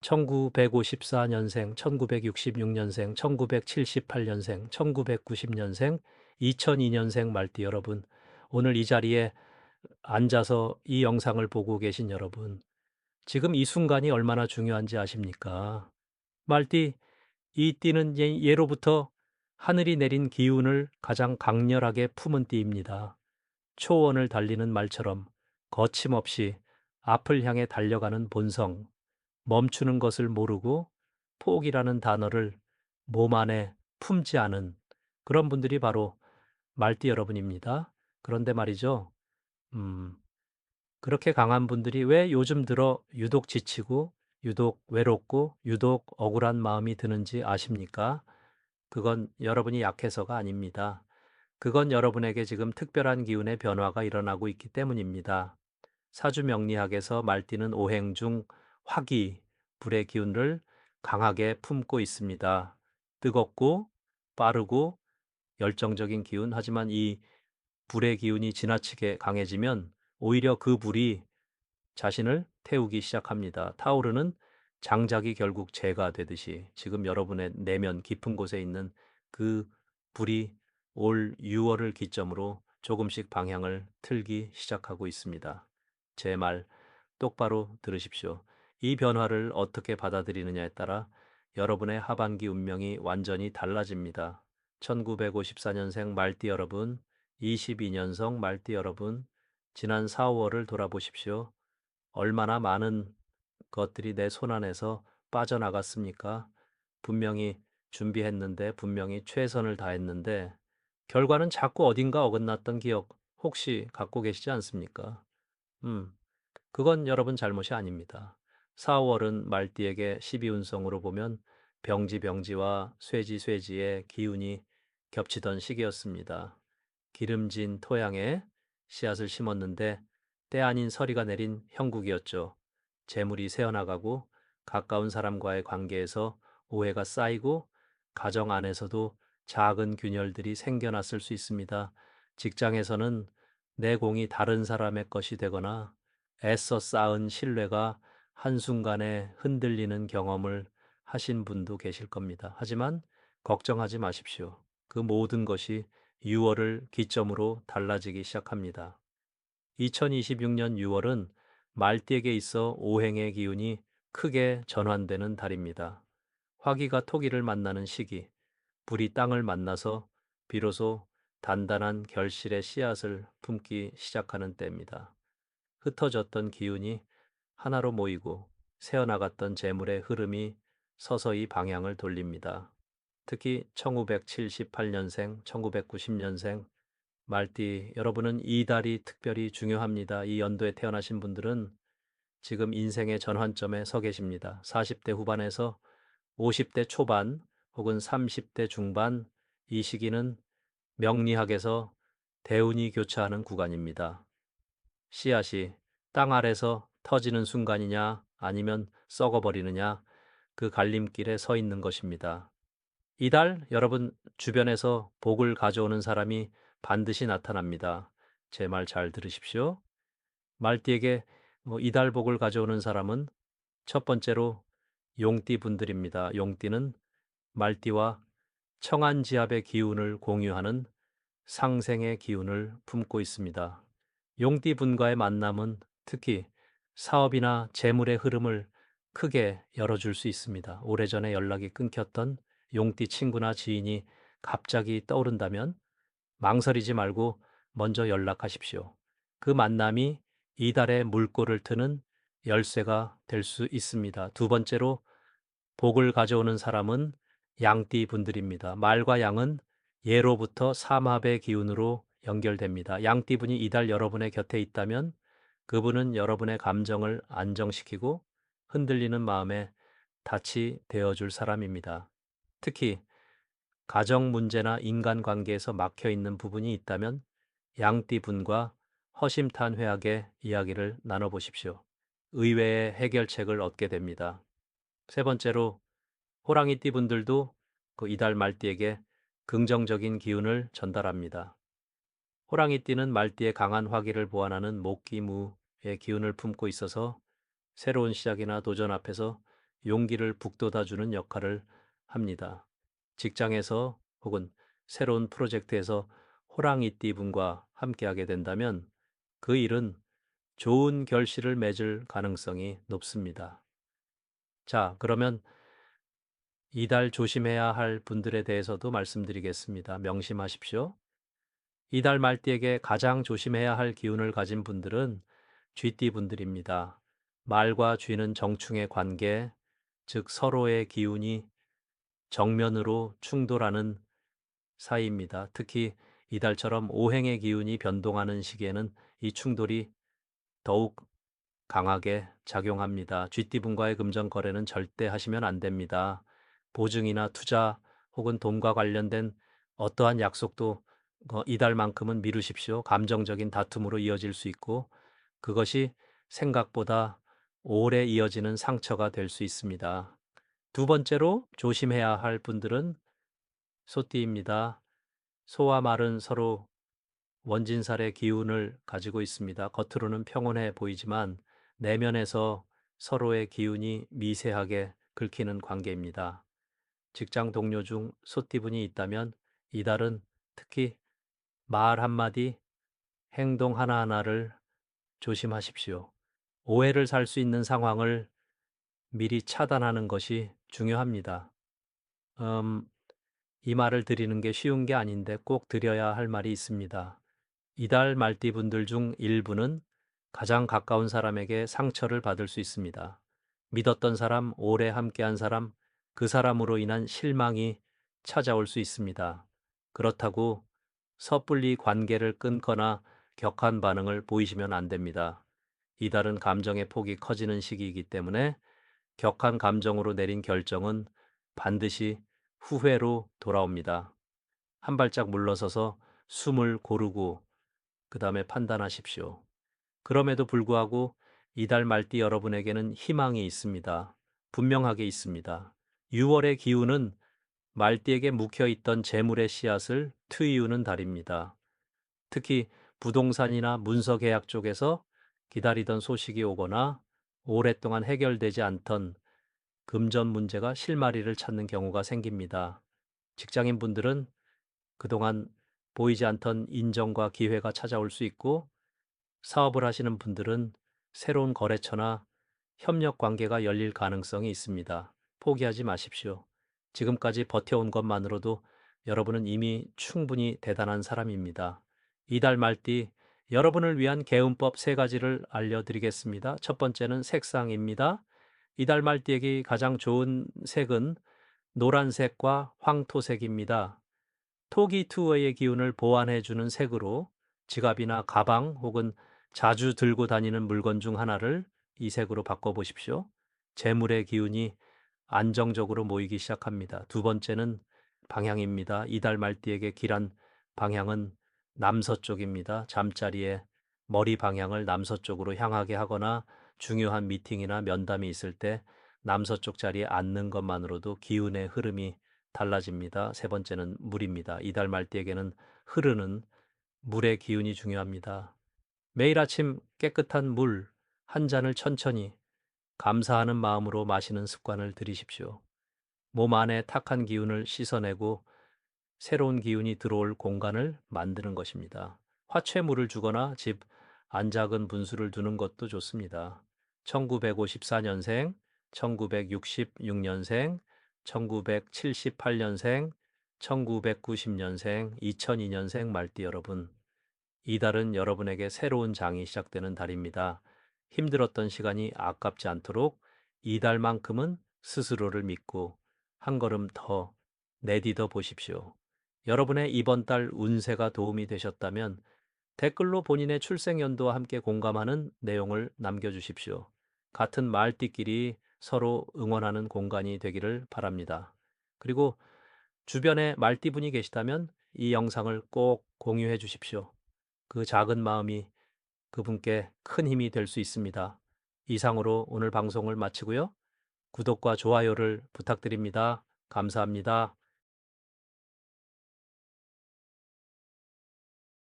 1954년생, 1966년생, 1978년생, 1990년생, 2002년생 말띠 여러분, 오늘 이 자리에 앉아서 이 영상을 보고 계신 여러분, 지금 이 순간이 얼마나 중요한지 아십니까? 말띠, 이 띠는 예로부터 하늘이 내린 기운을 가장 강렬하게 품은 띠입니다. 초원을 달리는 말처럼 거침없이 앞을 향해 달려가는 본성, 멈추는 것을 모르고 포기라는 단어를 몸 안에 품지 않은 그런 분들이 바로 말띠 여러분입니다. 그런데 말이죠. 음, 그렇게 강한 분들이 왜 요즘 들어 유독 지치고 유독 외롭고 유독 억울한 마음이 드는지 아십니까? 그건 여러분이 약해서가 아닙니다. 그건 여러분에게 지금 특별한 기운의 변화가 일어나고 있기 때문입니다. 사주명리학에서 말띠는 오행 중 화기, 불의 기운을 강하게 품고 있습니다. 뜨겁고 빠르고 열정적인 기운, 하지만 이 불의 기운이 지나치게 강해지면 오히려 그 불이 자신을 태우기 시작합니다. 타오르는 장작이 결국 재가 되듯이 지금 여러분의 내면 깊은 곳에 있는 그 불이 올 6월을 기점으로 조금씩 방향을 틀기 시작하고 있습니다. 제 말 똑바로 들으십시오. 이 변화를 어떻게 받아들이느냐에 따라 여러분의 하반기 운명이 완전히 달라집니다. 1954년생 말띠 여러분, 22년성 말띠 여러분, 지난 4, 5월을 돌아보십시오. 얼마나 많은 것들이 내 손안에서 빠져나갔습니까? 분명히 준비했는데, 분명히 최선을 다했는데, 결과는 자꾸 어딘가 어긋났던 기억 혹시 갖고 계시지 않습니까? 음, 그건 여러분 잘못이 아닙니다. 4월은 말띠에게 12운성으로 보면 병지병지와 쇠지쇠지의 기운이 겹치던 시기였습니다. 기름진 토양에 씨앗을 심었는데 때 아닌 서리가 내린 형국이었죠. 재물이 새어나가고 가까운 사람과의 관계에서 오해가 쌓이고 가정 안에서도 작은 균열들이 생겨났을 수 있습니다. 직장에서는 내 공이 다른 사람의 것이 되거나 애써 쌓은 신뢰가 한순간에 흔들리는 경험을 하신 분도 계실 겁니다. 하지만 걱정하지 마십시오. 그 모든 것이 6월을 기점으로 달라지기 시작합니다. 2026년 6월은 말띠에게 있어 오행의 기운이 크게 전환되는 달입니다. 화기가 토기를 만나는 시기, 불이 땅을 만나서 비로소 단단한 결실의 씨앗을 품기 시작하는 때입니다. 흩어졌던 기운이 하나로 모이고 새어나갔던 재물의 흐름이 서서히 방향을 돌립니다. 특히 1978년생, 1990년생, 말띠 여러분은 이 달이 특별히 중요합니다. 이 연도에 태어나신 분들은 지금 인생의 전환점에 서 계십니다. 40대 후반에서 50대 초반 혹은 30대 중반, 이 시기는 명리학에서 대운이 교차하는 구간입니다. 씨앗이 땅 아래서 터지는 순간이냐 아니면 썩어버리느냐, 그 갈림길에 서 있는 것입니다. 이달 여러분 주변에서 복을 가져오는 사람이 반드시 나타납니다. 제 말 잘 들으십시오. 말띠에게 이달 복을 가져오는 사람은 첫 번째로 용띠 분들입니다. 용띠는 말띠와 청한지압의 기운을 공유하는 상생의 기운을 품고 있습니다. 용띠 분과의 만남은 특히 사업이나 재물의 흐름을 크게 열어줄 수 있습니다. 오래전에 연락이 끊겼던 용띠 친구나 지인이 갑자기 떠오른다면 망설이지 말고 먼저 연락하십시오. 그 만남이 이달의 물꼬를 트는 열쇠가 될 수 있습니다. 두 번째로 복을 가져오는 사람은 양띠 분들입니다. 말과 양은 예로부터 삼합의 기운으로 연결됩니다. 양띠 분이 이달 여러분의 곁에 있다면 그분은 여러분의 감정을 안정시키고 흔들리는 마음에 닻이 되어줄 사람입니다. 특히 가정 문제나 인간관계에서 막혀 있는 부분이 있다면 양띠 분과 허심탄회하게 이야기를 나눠보십시오. 의외의 해결책을 얻게 됩니다. 세 번째로 호랑이띠 분들도 그 이달 말띠에게 긍정적인 기운을 전달합니다. 호랑이띠는 말띠의 강한 화기를 보완하는 목기무의 기운을 품고 있어서 새로운 시작이나 도전 앞에서 용기를 북돋아주는 역할을 합니다. 직장에서 혹은 새로운 프로젝트에서 호랑이띠 분과 함께하게 된다면 그 일은 좋은 결실을 맺을 가능성이 높습니다. 자, 그러면 이달 조심해야 할 분들에 대해서도 말씀드리겠습니다. 명심하십시오. 이달 말띠에게 가장 조심해야 할 기운을 가진 분들은 쥐띠 분들입니다. 말과 쥐는 정충의 관계, 즉 서로의 기운이 정면으로 충돌하는 사이입니다. 특히 이달처럼 오행의 기운이 변동하는 시기에는 이 충돌이 더욱 강하게 작용합니다. 쥐띠분과의 금전 거래는 절대 하시면 안 됩니다. 보증이나 투자 혹은 돈과 관련된 어떠한 약속도 이달만큼은 미루십시오. 감정적인 다툼으로 이어질 수 있고 그것이 생각보다 오래 이어지는 상처가 될 수 있습니다. 두 번째로 조심해야 할 분들은 소띠입니다. 소와 말은 서로 원진살의 기운을 가지고 있습니다. 겉으로는 평온해 보이지만 내면에서 서로의 기운이 미세하게 긁히는 관계입니다. 직장 동료 중 소띠분이 있다면 이달은 특히 말 한마디, 행동 하나하나를 조심하십시오. 오해를 살 수 있는 상황을 미리 차단하는 것이 중요합니다. 이 말을 드리는 게 쉬운 게 아닌데 꼭 드려야 할 말이 있습니다. 이달 말띠 분들 중 일부는 가장 가까운 사람에게 상처를 받을 수 있습니다. 믿었던 사람, 오래 함께한 사람, 그 사람으로 인한 실망이 찾아올 수 있습니다. 그렇다고 섣불리 관계를 끊거나 격한 반응을 보이시면 안 됩니다. 이달은 감정의 폭이 커지는 시기이기 때문에 격한 감정으로 내린 결정은 반드시 후회로 돌아옵니다. 한 발짝 물러서서 숨을 고르고 그 다음에 판단하십시오. 그럼에도 불구하고 이달 말띠 여러분에게는 희망이 있습니다. 분명하게 있습니다. 6월의 기운은 말띠에게 묵혀있던 재물의 씨앗을 트이우는 달입니다. 특히 부동산이나 문서 계약 쪽에서 기다리던 소식이 오거나 오랫동안 해결되지 않던 금전 문제가 실마리를 찾는 경우가 생깁니다. 직장인 분들은 그동안 보이지 않던 인정과 기회가 찾아올 수 있고 사업을 하시는 분들은 새로운 거래처나 협력 관계가 열릴 가능성이 있습니다. 포기하지 마십시오. 지금까지 버텨온 것만으로도 여러분은 이미 충분히 대단한 사람입니다. 이달 말띠 여러분을 위한 개운법 3가지를 알려드리겠습니다. 첫 번째는 색상입니다. 이달 말띠에게 가장 좋은 색은 노란색과 황토색입니다. 토기 투어의 기운을 보완해주는 색으로 지갑이나 가방 혹은 자주 들고 다니는 물건 중 하나를 이 색으로 바꿔보십시오. 재물의 기운이 안정적으로 모이기 시작합니다. 두 번째는 방향입니다. 이달 말띠에게 길한 방향은 남서쪽입니다. 잠자리에 머리 방향을 남서쪽으로 향하게 하거나 중요한 미팅이나 면담이 있을 때 남서쪽 자리에 앉는 것만으로도 기운의 흐름이 달라집니다. 세 번째는 물입니다. 이달 말띠에게는 흐르는 물의 기운이 중요합니다. 매일 아침 깨끗한 물 한 잔을 천천히 감사하는 마음으로 마시는 습관을 들이십시오. 몸 안에 탁한 기운을 씻어내고 새로운 기운이 들어올 공간을 만드는 것입니다. 화채물을 주거나 집 안작은 분수를 두는 것도 좋습니다. 1954년생, 1966년생, 1978년생, 1990년생, 2002년생 말띠 여러분, 이달은 여러분에게 새로운 장이 시작되는 달입니다. 힘들었던 시간이 아깝지 않도록 이달만큼은 스스로를 믿고 한 걸음 더 내디뎌 보십시오. 여러분의 이번 달 운세가 도움이 되셨다면 댓글로 본인의 출생연도와 함께 공감하는 내용을 남겨주십시오. 같은 말띠끼리 서로 응원하는 공간이 되기를 바랍니다. 그리고 주변에 말띠분이 계시다면 이 영상을 꼭 공유해 주십시오. 그 작은 마음이 그분께 큰 힘이 될 수 있습니다. 이상으로 오늘 방송을 마치고요. 구독과 좋아요를 부탁드립니다. 감사합니다.